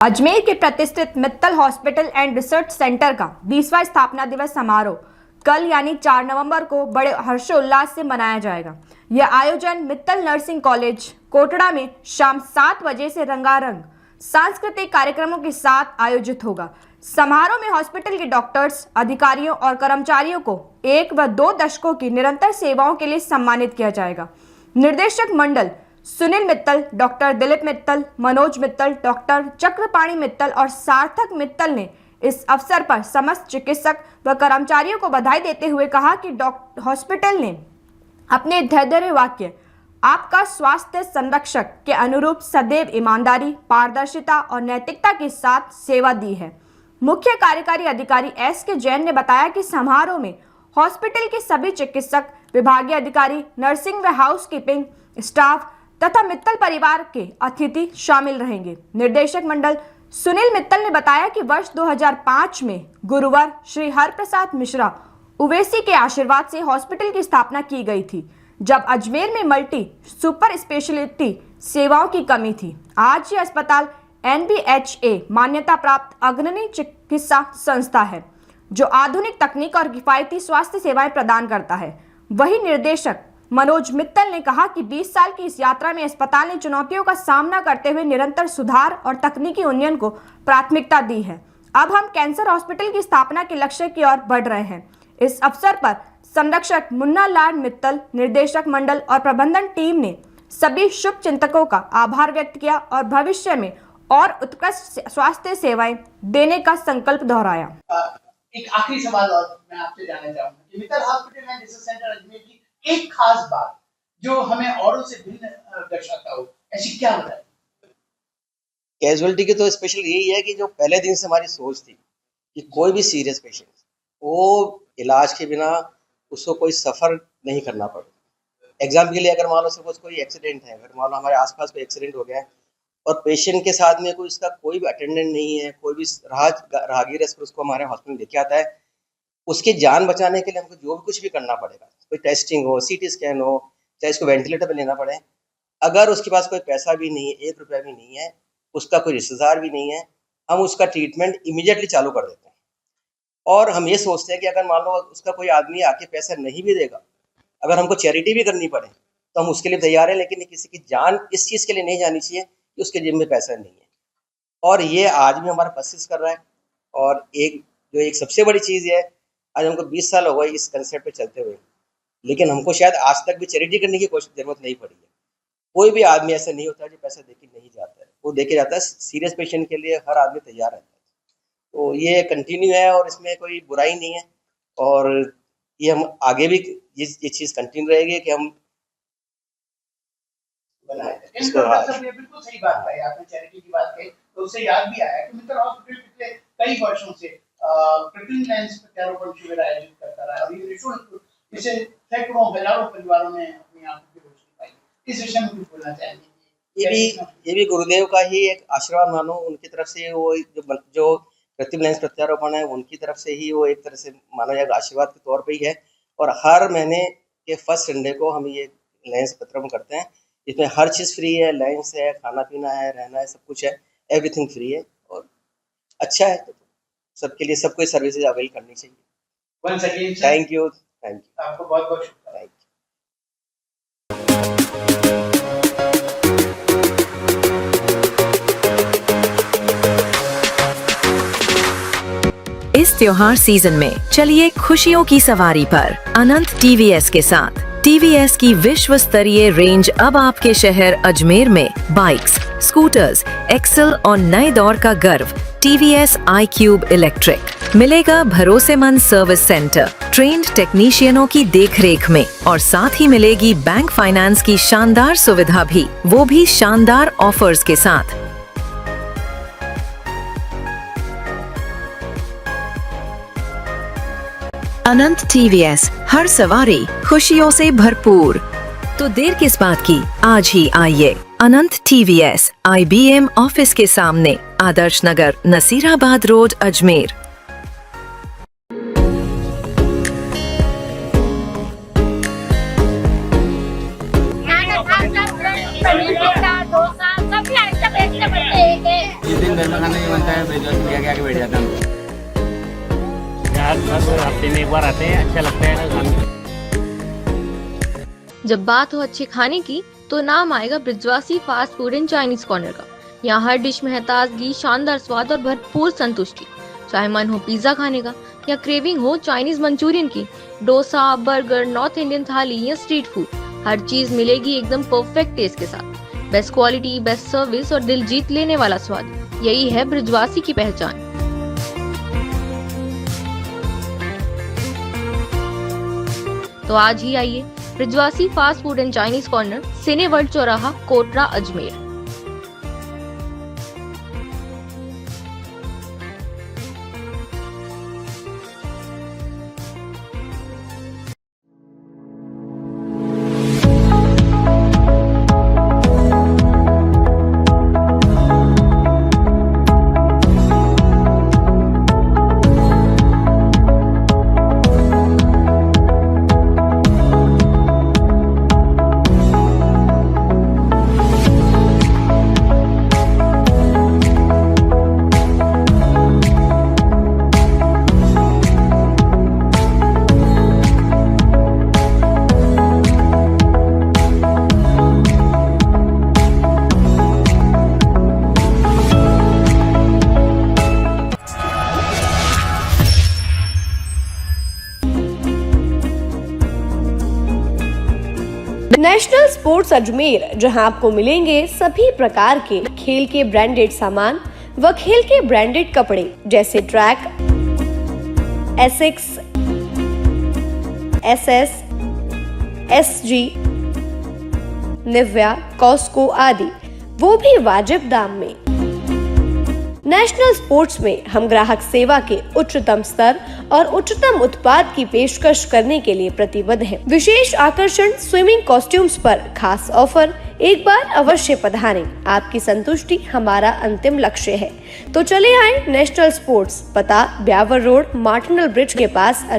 अजमेर के प्रतिष्ठित Mittal hospital and research centre का 20वां स्थापना दिवस समारोह कल यानी 4 नवंबर को बड़े हर्षोल्लास से मनाया जाएगा। यह आयोजन मित्तल नर्सिंग कॉलेज कोटड़ा में शाम 7 बजे से रंगारंग सांस्कृतिक कार्यक्रमों के साथ आयोजित होगा। समारोह में हॉस्पिटल के डॉक्टर्स, अधिकारियों और कर्मचारियों को 1 व 2 दशकों की निरंतर सेवाओं के लिए सम्मानित किया जाएगा। निर्देशक मंडल सुनील मित्तल, डॉक्टर दिलीप मित्तल, मनोज मित्तल, डॉक्टर चक्रपाणी मित्तल और सार्थक मित्तल ने इस अवसर पर समस्त चिकित्सक व कर्मचारियों को बधाई देते हुए कहा कि हॉस्पिटल ने अपने धैर्य वाक्य आपका स्वास्थ्य संरक्षक के अनुरूप सदैव ईमानदारी, पारदर्शिता और नैतिकता के साथ सेवा दी है। मुख्य कार्यकारी अधिकारी S.K. जैन ने बताया कि समारोह में हॉस्पिटल के सभी चिकित्सक, विभागीय अधिकारी, नर्सिंग व हाउसकीपिंग स्टाफ तथा मित्तल परिवार के अतिथि शामिल रहेंगे। निर्देशक मंडल सुनील मित्तल ने बताया कि वर्ष 2005 में गुरुवर श्री हरप्रसाद मिश्रा उवैसी के आशीर्वाद से हॉस्पिटल की स्थापना की गई थी, जब अजमेर में मल्टी सुपर स्पेशलिटी सेवाओं की कमी थी। आज ये अस्पताल NBHA मान्यता प्राप्त अग्रणी चिकित्सा संस्था है, जो आधुनिक तकनीक और किफायती स्वास्थ्य सेवाएं प्रदान करता है। वही निर्देशक मनोज मित्तल ने कहा कि 20 साल की इस यात्रा में अस्पताल ने चुनौतियों का सामना करते हुए निरंतर सुधार और तकनीकी उन्नयन को प्राथमिकता दी है। अब हम कैंसर हॉस्पिटल की स्थापना के लक्ष्य की ओर बढ़ रहे हैं। इस अवसर पर संरक्षक मुन्ना लाल मित्तल, निर्देशक मंडल और प्रबंधन टीम ने सभी शुभ चिंतकों का आभार व्यक्त किया और भविष्य में और उत्कृष्ट स्वास्थ्य सेवाएं देने का संकल्प दोहराया। एक आखिरी सवाल और मैं आपसे जानना चाहूंगा कि Mittal hospital and research centre Ajmer की एक खास बात जो हमें औरों से भिन्न दर्शाता हो, ऐसी क्या होता है? कैजुअलिटी की तो स्पेशल यही है कि जो पहले दिन से हमारी सोच थी कि कोई भी सीरियस पेशेंट वो इलाज के बिना उसको कोई सफ़र नहीं करना पड़े। एग्जाम्पल के लिए अगर मान लो सपोज कोई एक्सीडेंट है, अगर मान लो हमारे आसपास कोई एक्सीडेंट हो गया है और पेशेंट के साथ में कोई उसका कोई भी अटेंडेंट नहीं है, कोई भी राहगीर उसको हमारे हॉस्पिटल लेके आता है, उसकी जान बचाने के लिए हमको जो भी कुछ भी करना पड़ेगा, कोई टेस्टिंग हो, CT स्कैन हो, चाहे इसको वेंटिलेटर पे लेना पड़े, अगर उसके पास कोई पैसा भी नहीं है, 1 रुपया भी नहीं है, उसका कोई रिश्तेदार भी नहीं है, हम उसका ट्रीटमेंट इमीडिएटली चालू कर देते हैं। और हम ये सोचते हैं कि अगर मान लो उसका कोई आदमी आके पैसा नहीं भी देगा, अगर हमको चैरिटी भी करनी पड़े तो हम उसके लिए तैयार हैं, लेकिन किसी की जान इस चीज़ के लिए नहीं जानी चाहिए कि उसके जेब में पैसा नहीं है। और ये आज भी हमारा परसिस्ट कर रहा है। और एक सबसे बड़ी चीज़ है, आज हमको 20 साल हो गए इस कंसेप्ट पे चलते हुए, लेकिन हमको शायद आज तक भी चैरिटी करने की कोशिश जरूरत नहीं पड़ी है। कोई भी आदमी ऐसा नहीं होता जो पैसा देके नहीं जाता है, वो देके जाता है। सीरियस पेशेंट के लिए हर आदमी तैयार रहता है। तो ये कंटिन्यू है और इसमें कोई बुराई नहीं है, और ये हम आगे भी ये चीज़ कंटिन्यू रहेगी कि हम बिल्कुल सही बात कही आपने, चैरिटी की बात कही तो उससे याद भी आया कि मित्तल हॉस्पिटल पिछले कई वर्षों से कृत्रिम लेंस प्रत्यारोपण शिविर आयोजित करता रहा और ये निःशुल्क इसे सैकड़ों हजारों परिवारों ने अपनी आंखों की रोशनी पाई। इस विषय में कुछ बोलना चाहेंगे? ये भी गुरुदेव का ही एक आशीर्वाद मानो, उनकी तरफ से वो जो कृत्रिम लेंस प्रत्यारोपण है उनकी तरफ से ही वो एक तरह से माना जाएगा आशीर्वाद के तौर पे ही है। और हर महीने के फर्स्ट संडे को हम ये लेंस प्रत्यारोपण करते हैं। इसमें हर चीज़ फ्री है, लेंस है, खाना पीना है, रहना है, सब कुछ है, एवरीथिंग फ्री है और अच्छा है। तो सबके लिए सबको सर्विसेज अवेल करनी चाहिए। Once again, थैंक यू आपको बहुत बहुत शुक्रिया। इस त्योहार सीजन में चलिए खुशियों की सवारी पर अनंत TVS के साथ। TVS की विश्व स्तरीय रेंज अब आपके शहर अजमेर में बाइक्स, स्कूटर्स, एक्सेल और नए दौर का गर्व TVS iQube इलेक्ट्रिक मिलेगा। भरोसेमंद सर्विस सेंटर, ट्रेन्ड टेक्नीशियनों की देखरेख में, और साथ ही मिलेगी बैंक फाइनेंस की शानदार सुविधा भी, वो भी शानदार ऑफर्स के साथ। अनंत TVS, हर सवारी खुशियों से भरपूर। तो देर किस बात की, आज ही आइए अनंत TVS IBM ऑफिस के सामने, आदर्श नगर, नसीराबाद रोड, अजमेर। ये दिन मेहमान नहीं बनता है, ब्रिजवासी भैया के आगे बैठ जाता हूँ। यार हर हफ्ते में एक बार आते हैं, अच्छा लगता है ना खाने। जब बात हो अच्छे खाने की तो नाम आएगा Brijwasi fast food and Chinese corner का। यहाँ हर डिश में है ताजगी, शानदार स्वाद और भरपूर संतुष्टि। चाहे मन हो पिज्जा खाने का या क्रेविंग हो चाइनीज मंचूरियन की, डोसा, बर्गर, नॉर्थ इंडियन थाली या स्ट्रीट फूड, हर चीज मिलेगी एकदम परफेक्ट टेस्ट के साथ। बेस्ट क्वालिटी, बेस्ट सर्विस और दिल जीत लेने वाला स्वाद, यही है ब्रिजवासी की पहचान। तो आज ही आइए Brijwasi fast food and Chinese corner, cine world चौराहा, कोटरा, अजमेर। नेशनल स्पोर्ट्स अजमेर, जहां आपको मिलेंगे सभी प्रकार के खेल के ब्रांडेड सामान व खेल के ब्रांडेड कपड़े जैसे Track, Asics, SS, SG, Nivia, Cosco आदि, वो भी वाजिब दाम में। नेशनल स्पोर्ट्स में हम ग्राहक सेवा के उच्चतम स्तर और उच्चतम उत्पाद की पेशकश करने के लिए प्रतिबद्ध हैं। विशेष आकर्षण स्विमिंग कॉस्ट्यूम्स पर खास ऑफर, एक बार अवश्य पधारें। आपकी संतुष्टि हमारा अंतिम लक्ष्य है। तो चले आए नेशनल स्पोर्ट्स, पता ब्यावर रोड, मार्टिनल ब्रिज के पास,